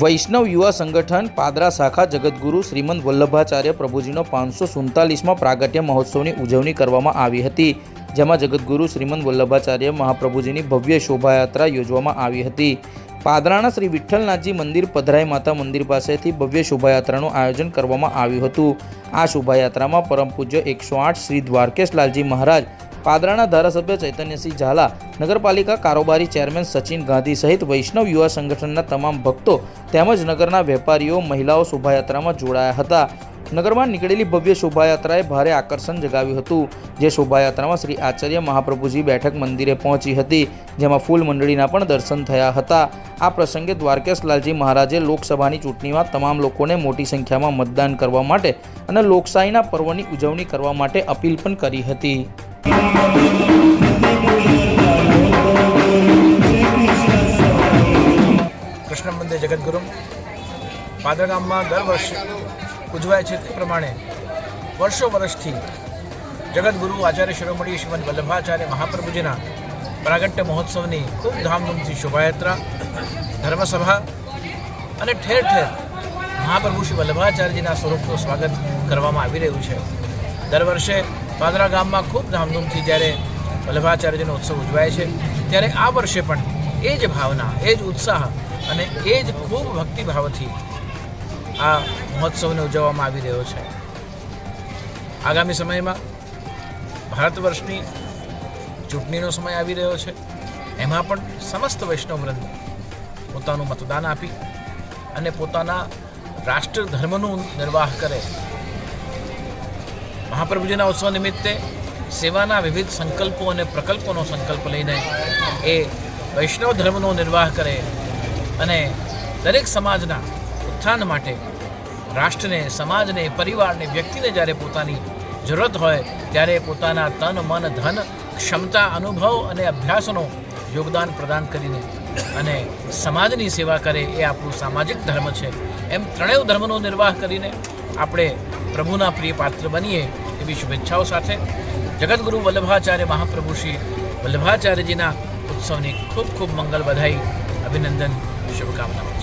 વૈષ્ણવ યુવા સંગઠન પાદરા શાખા જગતગુરુ શ્રીમંત વલ્લભાચાર્ય પ્રભુજીનો 547મા પ્રાગટ્ય મહોત્સવની ઉજવણી કરવામાં આવી હતી, જેમાં જગતગુરુ શ્રીમંત વલ્લભાચાર્ય મહાપ્રભુજીની ભવ્ય શોભાયાત્રા યોજવામાં આવી હતી। પાદરાના શ્રી વિઠ્ઠલનાથજી મંદિર પધરાઈ માતા મંદિર પાસેથી ભવ્ય શોભાયાત્રાનું આયોજન કરવામાં આવ્યું હતું। આ શોભાયાત્રામાં પરમ પૂજ્ય 108 શ્રી દ્વારકેશ લાલજી મહારાજ, પાદરાના ધારાસભ્ય ચૈતન્યસિંહ ઝાલા, નગરપાલિકા કારોબારી ચેરમેન સચિન ગાંધી સહિત વૈષ્ણવ યુવા સંગઠનના તમામ ભક્તો તેમજ નગરના વેપારીઓ, મહિલાઓ શોભાયાત્રામાં જોડાયા હતા। નગરમાં નીકળેલી ભવ્ય શોભાયાત્રાએ ભારે આકર્ષણ જગાવ્યું હતું, જે શોભાયાત્રામાં શ્રી આચાર્ય મહાપ્રભુજી બેઠક મંદિરે પહોંચી હતી, જેમાં ફૂલ મંડળીના પણ દર્શન થયા હતા। આ પ્રસંગે દ્વારકેશ લાલજી મહારાજે લોકસભાની ચૂંટણીમાં તમામ લોકોને મોટી સંખ્યામાં મતદાન કરવા માટે અને લોકશાહીના પર્વની ઉજવણી કરવા માટે અપીલ પણ કરી હતી। કૃષ્ણ મંદિર જગતગુરુ પાદરા ગામમાં દર વર્ષે ઉજવાય છે તે પ્રમાણે વર્ષો વર્ષથી જગતગુરુ આચાર્ય શિરોમણી શ્રીમંત વલ્લભાચાર્ય મહાપ્રભુજીના પ્રાગટ્ય મહોત્સવની ખૂબ ધામધૂમથી શોભાયાત્રા, ધર્મસભા અને ઠેર ઠેર મહાપ્રભુ શ્રી વલ્લભાચાર્યજીના સ્વરૂપનું સ્વાગત કરવામાં આવી રહ્યું છે। દર વર્ષે પાદરા ગામમાં ખૂબ ધામધૂમથી જ્યારે વલ્લભાચાર્યજીનો ઉત્સવ ઉજવાય છે, ત્યારે આ વર્ષે પણ એ જ ભાવના, એ જ ઉત્સાહ અને એ જ ખૂબ ભક્તિભાવથી આ મહોત્સવને ઉજવવામાં આવી રહ્યો છે। આગામી સમયમાં ભારત વર્ષની ચૂંટણીનો સમય આવી રહ્યો છે, એમાં પણ સમસ્ત વૈષ્ણવ વૃંદ પોતાનું મતદાન આપી અને પોતાના રાષ્ટ્ર ધર્મનું નિર્વાહ કરે। મહાપ્રભુજીના ઉત્સવ નિમિત્તે સેવાના વિવિધ સંકલ્પો અને પ્રકલ્પોનો સંકલ્પ લઈને એ વૈષ્ણવ ધર્મનો નિર્વાહ કરે અને દરેક સમાજના ઉત્થાન માટે રાષ્ટ્રને, સમાજને, પરિવારને, વ્યક્તિને જ્યારે પોતાની જરૂરત હોય ત્યારે પોતાના તન, મન, ધન, ક્ષમતા, અનુભવ અને અભ્યાસનો યોગદાન પ્રદાન કરીને અને સમાજની સેવા કરે, એ આપણું સામાજિક ધર્મ છે। એમ ત્રણેય ધર્મનો નિર્વાહ કરીને આપણે પ્રભુના પ્રિય પાત્ર બનીએ એવી શુભેચ્છાઓ સાથે જગતગુરુ વલ્લભાચાર્ય મહાપ્રભુ શ્રી વલ્લભાચાર્યજીના ઉત્સવની ખૂબ ખૂબ મંગલ, બધાઈ, અભિનંદન, શુભકામનાઓ।